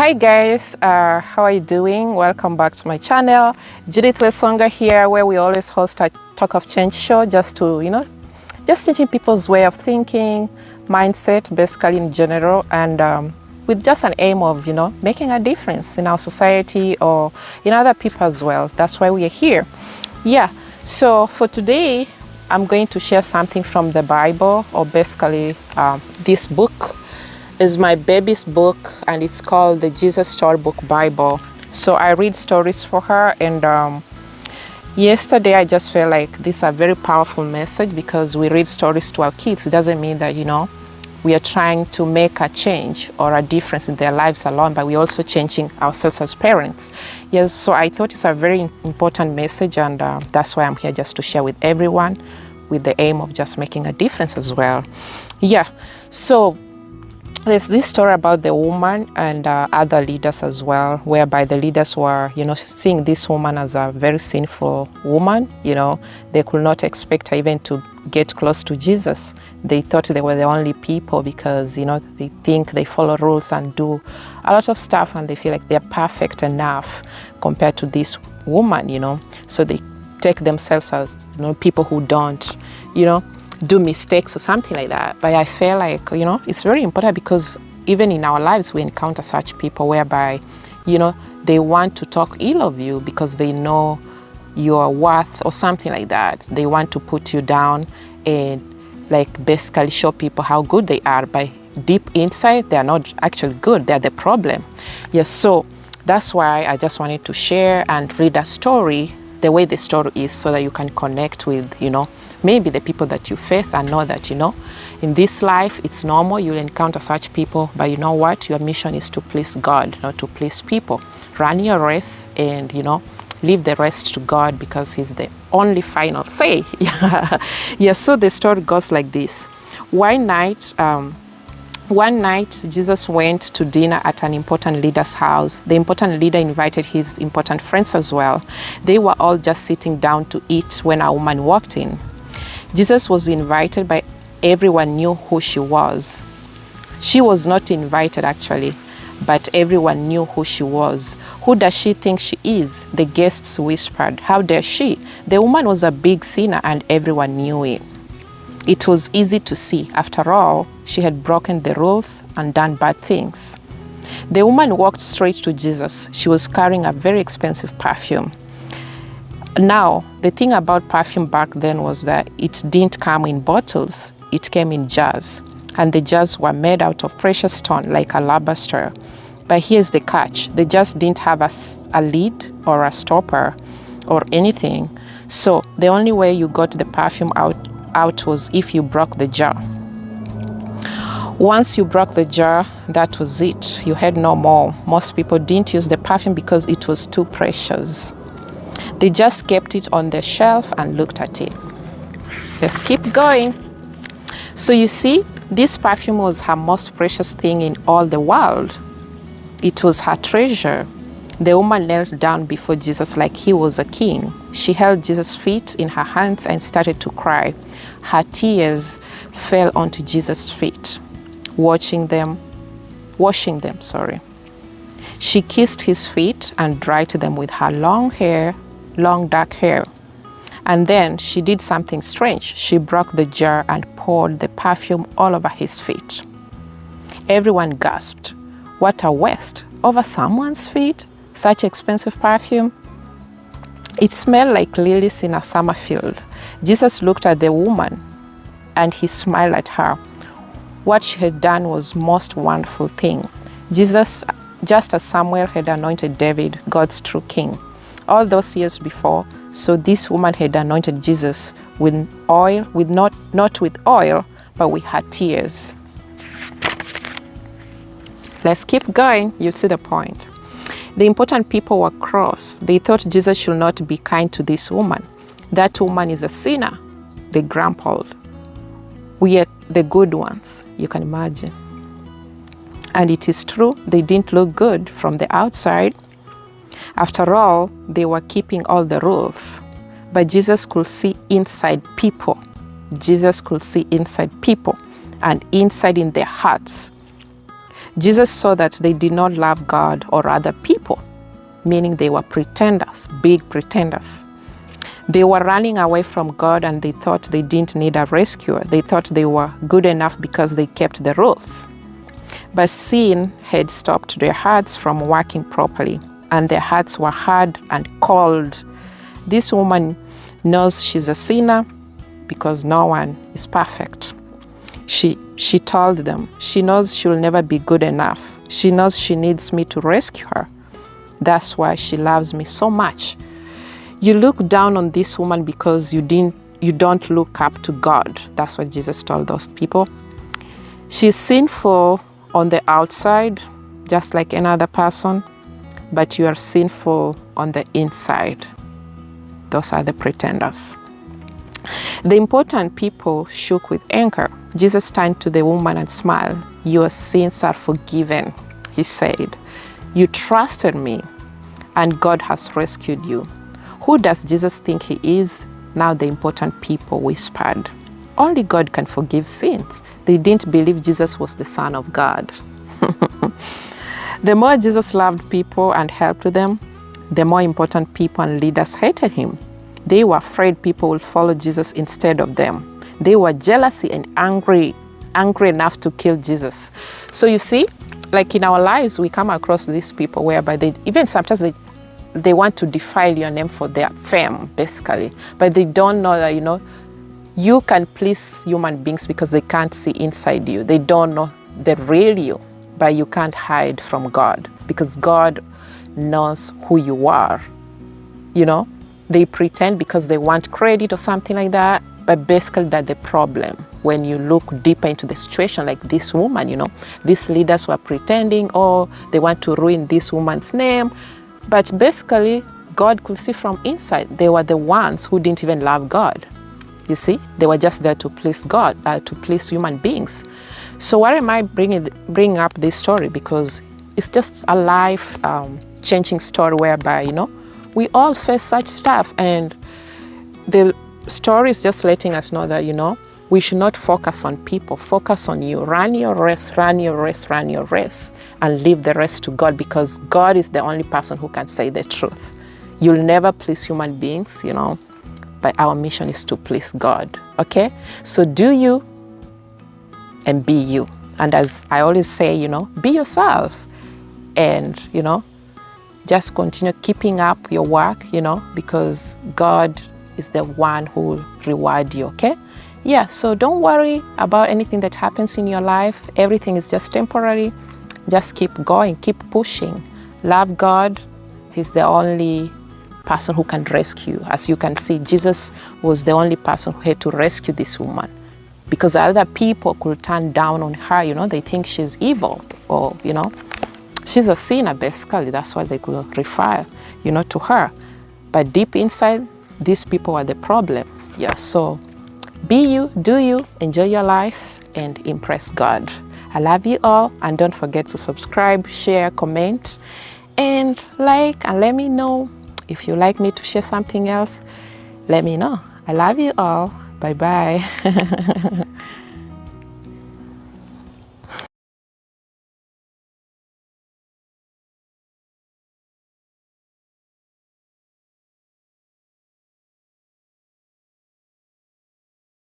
Hi guys, how are you doing? Welcome back to my channel. Judith Wesonga here, where we always host a Talk of Change show just to, just changing people's way of thinking, mindset, basically in general, and with just an aim of, making a difference in our society or in other people as well. That's why we are here. Yeah, so for today, I'm going to share something from the Bible, or basically this book is my baby's book, and it's called the Jesus Storybook Bible. So I read stories for her, and yesterday I just felt like this is a very powerful message, because we read stories to our kids. It doesn't mean that, we are trying to make a change or a difference in their lives alone, but we're also changing ourselves as parents. Yes, so I thought it's a very important message, and that's why I'm here, just to share with everyone, with the aim of just making a difference as well. Yeah, so there's this story about the woman and other leaders as well, whereby the leaders were, seeing this woman as a very sinful woman. They could not expect her even to get close to Jesus. They thought they were the only people because, they think they follow rules and do a lot of stuff, and they feel like they're perfect enough compared to this woman, So they take themselves as, people who don't, do mistakes or something like that. But I feel like, it's very important, because even in our lives, we encounter such people whereby, they want to talk ill of you because they know your worth or something like that. They want to put you down and basically show people how good they are. But deep inside, they are not actually good. They're the problem. Yes, so that's why I just wanted to share and read a story the way the story is, so that you can connect with, maybe the people that you face, and know that, in this life, it's normal. You'll encounter such people, but you know what? Your mission is to please God, not to please people. Run your race and, leave the rest to God, because He's the only final say. Yeah, so the story goes like this. One night, Jesus went to dinner at an important leader's house. The important leader invited his important friends as well. They were all just sitting down to eat when a woman walked in. Jesus was invited, but everyone knew who she was. She was not invited, actually, but everyone knew who she was. Who does she think she is? The guests whispered. How dare she? The woman was a big sinner, and everyone knew it. It was easy to see. After all, she had broken the rules and done bad things. The woman walked straight to Jesus. She was carrying a very expensive perfume. Now, the thing about perfume back then was that it didn't come in bottles. It came in jars. And the jars were made out of precious stone, like alabaster. But here's the catch. They just didn't have a lid or a stopper or anything. So the only way you got the perfume out was if you broke the jar. Once you broke the jar, that was it. You had no more. Most people didn't use the perfume because it was too precious. They just kept it on the shelf and looked at it. Let's keep going. So you see, this perfume was her most precious thing in all the world. It was her treasure. The woman knelt down before Jesus like he was a king. She held Jesus' feet in her hands and started to cry. Her tears fell onto Jesus' feet, washing them. She kissed his feet and dried them with her long dark hair. And then she did something strange. She broke the jar and poured the perfume all over his feet. Everyone gasped. What a waste. Over someone's feet? Such expensive perfume? It smelled like lilies in a summer field. Jesus looked at the woman and he smiled at her. What she had done was most wonderful thing. Jesus, just as Samuel had anointed David, God's true king, all those years before, so this woman had anointed Jesus with oil, not with oil, but with her tears. Let's keep going. You'll see the point. The important people were cross. They thought Jesus should not be kind to this woman. That woman is a sinner, they grumbled. We are the good ones, you can imagine. And it is true, they didn't look good from the outside. After all, they were keeping all the rules. But Jesus could see inside people. Jesus could see inside people and inside in their hearts. Jesus saw that they did not love God or other people, meaning they were pretenders, big pretenders. They were running away from God and they thought they didn't need a rescuer. They thought they were good enough because they kept the rules. But sin had stopped their hearts from working properly, and their hearts were hard and cold. This woman knows she's a sinner because no one is perfect. She told them she knows she'll never be good enough. She knows she needs me to rescue her. That's why she loves me so much. You look down on this woman because you don't look up to God. That's what Jesus told those people. She's sinful on the outside, just like another person, but you are sinful on the inside. Those are the pretenders. The important people shook with anger. Jesus turned to the woman and smiled. Your sins are forgiven, he said. You trusted me, and God has rescued you. Who does Jesus think he is? Now the important people whispered. Only God can forgive sins. They didn't believe Jesus was the Son of God. The more Jesus loved people and helped them, the more important people and leaders hated him. They were afraid people would follow Jesus instead of them. They were jealous and angry enough to kill Jesus. So you see, like in our lives, we come across these people whereby sometimes they want to defile your name for their fame, basically. But they don't know that, you can please human beings because they can't see inside you. They don't know the real you, but you can't hide from God because God knows who you are. They pretend because they want credit or something like that, but basically that's the problem. When you look deeper into the situation, like this woman, these leaders were pretending, they want to ruin this woman's name. But basically, God could see from inside. They were the ones who didn't even love God. You see, they were just there to please God, to please human beings. So why am I bringing up this story? Because it's just a life-changing story whereby, we all face such stuff. And the story is just letting us know that, we should not focus on people. Focus on you. Run your race, run your race, run your race, and leave the rest to God, because God is the only person who can say the truth. You'll never please human beings, but our mission is to please God, okay? So do you and be you. And as I always say, be yourself and, just continue keeping up your work, because God is the one who will reward you, okay? Yeah, so don't worry about anything that happens in your life. Everything is just temporary. Just keep going, keep pushing. Love God. He's the only person who can rescue. As you can see, Jesus was the only person who had to rescue this woman, because other people could turn down on her. They think she's evil, or, she's a sinner, basically. That's what they could refer, to her. But deep inside, these people are the problem. Yeah, so be you, do you, enjoy your life, and impress God. I love you all, and don't forget to subscribe, share, comment, and like, and let me know. If you like me to share something else, let me know. I love you all. Bye-bye.